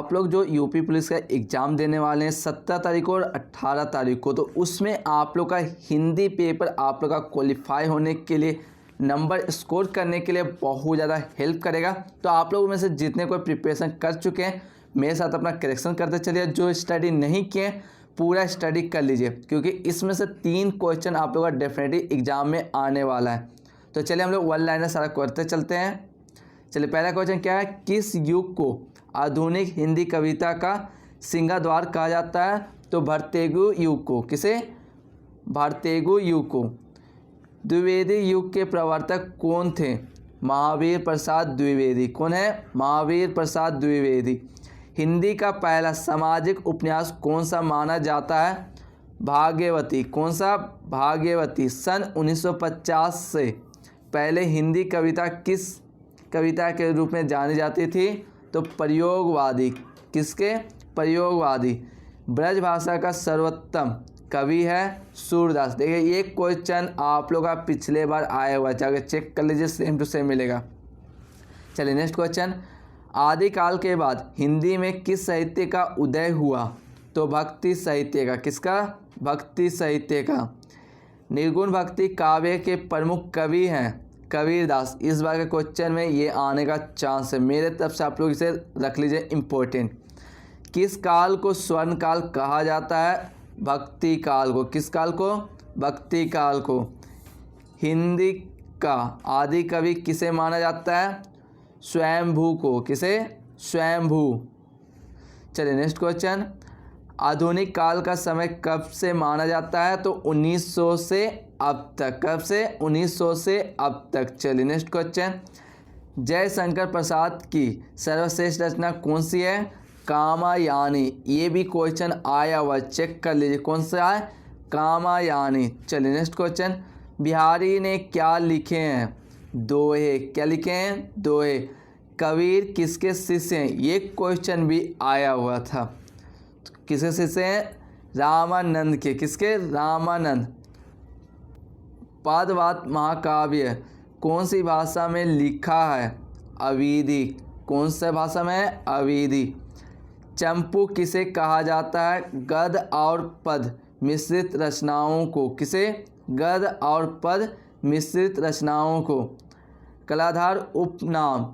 आप लोग जो यूपी पुलिस का एग्ज़ाम देने वाले हैं 17 तारीख को और 18 तारीख को, तो उसमें आप लोग का हिंदी पेपर आप लोग का क्वालिफाई होने के लिए, नंबर स्कोर करने के लिए बहुत ज़्यादा हेल्प करेगा। तो आप लोगों में से जितने कोई प्रिपरेशन कर चुके हैं मेरे साथ अपना करेक्शन करते चलिए, जो स्टडी नहीं किए पूरा स्टडी कर लीजिए, क्योंकि इसमें से 3 क्वेश्चन आप लोग का डेफिनेटली एग्ज़ाम में आने वाला है। तो चलिए हम लोग वन लाइनर सारा करते चलते हैं। चलिए पहला क्वेश्चन क्या है, किस युग को आधुनिक हिंदी कविता का सिंहद्वार कहा जाता है? तो भरतेगु युग को। किसे? भरतेगु युग को। द्विवेदी युग के प्रवर्तक कौन थे? महावीर प्रसाद द्विवेदी। कौन है? महावीर प्रसाद द्विवेदी। हिंदी का पहला सामाजिक उपन्यास कौन सा माना जाता है? भाग्यवती। कौन सा? भाग्यवती। सन 1950 से पहले हिंदी कविता किस कविता के रूप में जानी जाती थी? तो प्रयोगवादी। किसके? प्रयोगवादी। ब्रज भाषा का सर्वोत्तम कवि है सूरदास। देखिए ये क्वेश्चन आप लोग का पिछले बार आया हुआ है, जाकर चेक कर लीजिए, सेम टू सेम मिलेगा। चलिए नेक्स्ट क्वेश्चन, आदिकाल के बाद हिंदी में किस साहित्य का उदय हुआ? तो भक्ति साहित्य का। किसका? भक्ति साहित्य का। निर्गुण भक्ति काव्य के प्रमुख कवि हैं कबीरदास। इस बार के क्वेश्चन में ये आने का चांस है, मेरे तरफ से आप लोग इसे रख लीजिए इम्पोर्टेंट। किस काल को स्वर्ण काल कहा जाता है? भक्ति काल को। किस काल को? भक्ति काल को। हिंदी का आदि कवि किसे माना जाता है? स्वयंभू को। किसे? स्वयंभू। चलिए नेक्स्ट क्वेश्चन, आधुनिक काल का समय कब से माना जाता है? तो 1900 से अब तक। कब से? 1900 से अब तक। चलिए नेक्स्ट क्वेश्चन, जयशंकर प्रसाद की सर्वश्रेष्ठ रचना कौन सी है? कामायानी। ये भी क्वेश्चन आया हुआ, चेक कर लीजिए कौन सा है? कामायानी। चलिए नेक्स्ट क्वेश्चन, बिहारी ने क्या लिखे हैं? दोहे। क्या लिखे हैं? दोहे। कबीर किसके शिष्य हैं? ये क्वेश्चन भी आया हुआ था। किसके शिष्य हैं? रामानंद के। किसके? रामानंद। पदवात महाकाव्य कौन सी भाषा में लिखा है? अवधी। कौन सा भाषा में? अवधी। चंपू किसे कहा जाता है? गद्य और पद मिश्रित रचनाओं को। किसे? गद्य और पद मिश्रित रचनाओं को। कलाधार उपनाम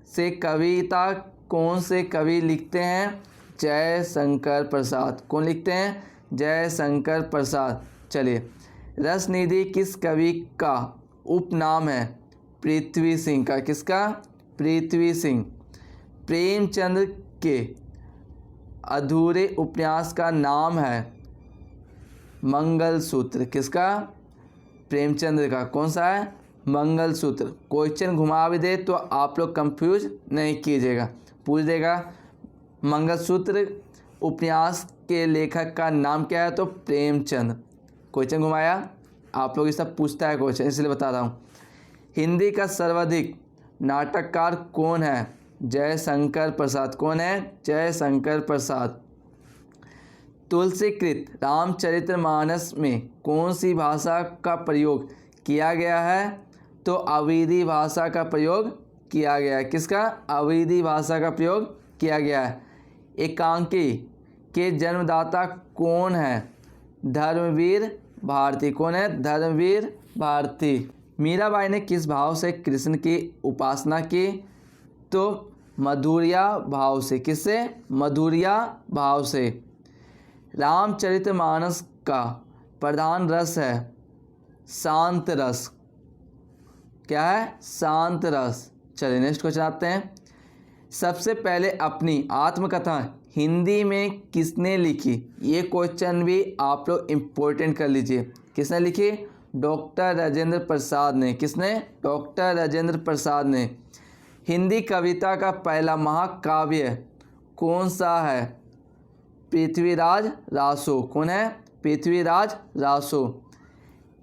से कविता कौन से कवि लिखते हैं? जयशंकर प्रसाद। कौन लिखते हैं? जयशंकर प्रसाद। चलिए, रसनिधि किस कवि का उपनाम है? पृथ्वी सिंह का। किसका? पृथ्वी सिंह। प्रेमचंद्र के अधूरे उपन्यास का नाम है मंगलसूत्र। किसका? प्रेमचंद्र का। कौन सा है? मंगलसूत्र। क्वेश्चन घुमा भी दे तो आप लोग कंफ्यूज नहीं कीजिएगा, पूछ देगा मंगलसूत्र उपन्यास के लेखक का नाम क्या है? तो प्रेमचंद। क्वेश्चन घुमाया, आप लोग ये सब पूछता है क्वेश्चन, इसलिए बता रहा हूँ। हिंदी का सर्वाधिक नाटककार कौन है? जयशंकर प्रसाद। कौन है? जयशंकर प्रसाद। तुलसीकृत रामचरितमानस में कौन सी भाषा का प्रयोग किया गया है? तो अवधी भाषा का प्रयोग किया गया है। किसका? अवधी भाषा का प्रयोग किया गया है। एकांकी के जन्मदाता कौन है? धर्मवीर भारती। कौन है? धर्मवीर भारती। मीराबाई ने किस भाव से कृष्ण की उपासना की? तो मधुरिया भाव से। किससे? मधुरिया भाव से। रामचरितमानस का प्रधान रस है शांत रस। क्या है? शांत रस। चलिए नेक्स्ट क्वेश्चन आते हैं। सबसे पहले अपनी आत्मकथा हिंदी में किसने लिखी? ये क्वेश्चन भी आप लोग इम्पोर्टेंट कर लीजिए। किसने लिखी? डॉक्टर राजेंद्र प्रसाद ने। किसने? डॉक्टर राजेंद्र प्रसाद ने। हिंदी कविता का पहला महाकाव्य कौन सा है? पृथ्वीराज रासो। कौन है? पृथ्वीराज रासो।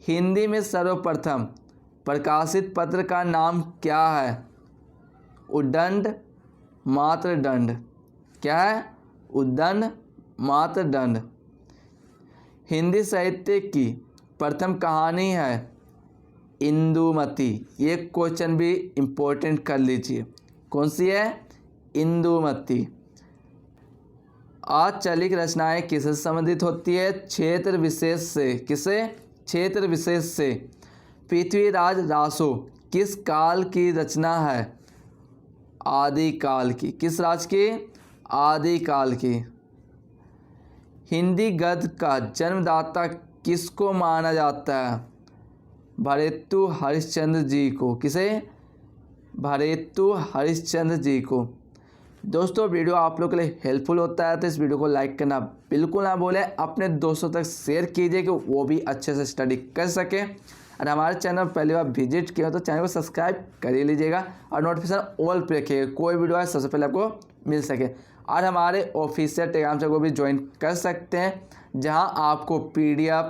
हिंदी में सर्वप्रथम प्रकाशित पत्र का नाम क्या है? उद्दंड मातृदंड। क्या है? उद्दंड मातृदंड। हिंदी साहित्य की प्रथम कहानी है इंदुमती। ये क्वेश्चन भी इम्पोर्टेंट कर लीजिए। कौन सी है? इंदुमती। आचलिक रचनाएं किससे संबंधित होती है? क्षेत्र विशेष से। किसे? क्षेत्र विशेष से। पृथ्वीराज रासो किस काल की रचना है? आदिकाल की। किस राज की? आदिकाल की। हिंदी गद्य का जन्मदाता किसको माना जाता है? भरेतु हरिश्चंद्र जी को। किसे? भरेतु हरिश्चंद्र जी को। दोस्तों वीडियो आप लोग के लिए हेल्पफुल होता है तो इस वीडियो को लाइक करना बिल्कुल ना भूलें। अपने दोस्तों तक शेयर कीजिए कि वो भी अच्छे से स्टडी कर सकें। और हमारे चैनल पहली बार विजिट किया तो चैनल को सब्सक्राइब कर ही लीजिएगा और नोटिफिकेशन ऑल पे रखिएगा, कोई वीडियो है सबसे पहले आपको मिल सके। और हमारे ऑफिशियल टेलीग्राम चैनल को भी ज्वाइन कर सकते हैं, जहां आपको PDF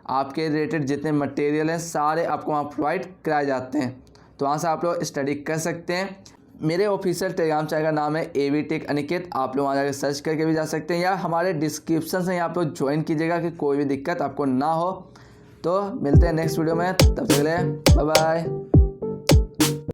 आपके रिलेटेड जितने मटेरियल हैं सारे आपको वहाँ प्रोवाइड कराए जाते हैं, तो वहाँ से आप लोग स्टडी कर सकते हैं। मेरे ऑफिशियल टेलीग्राम चैनल का नाम है AV Tech अनिकेत, आप लोग वहाँ जाकर सर्च करके भी जा सकते हैं या हमारे डिस्क्रिप्शन से यहाँ पर ज्वाइन कीजिएगा कि कोई भी दिक्कत आपको ना हो। तो मिलते हैं नेक्स्ट वीडियो में, तब तक के लिए बाय बाय।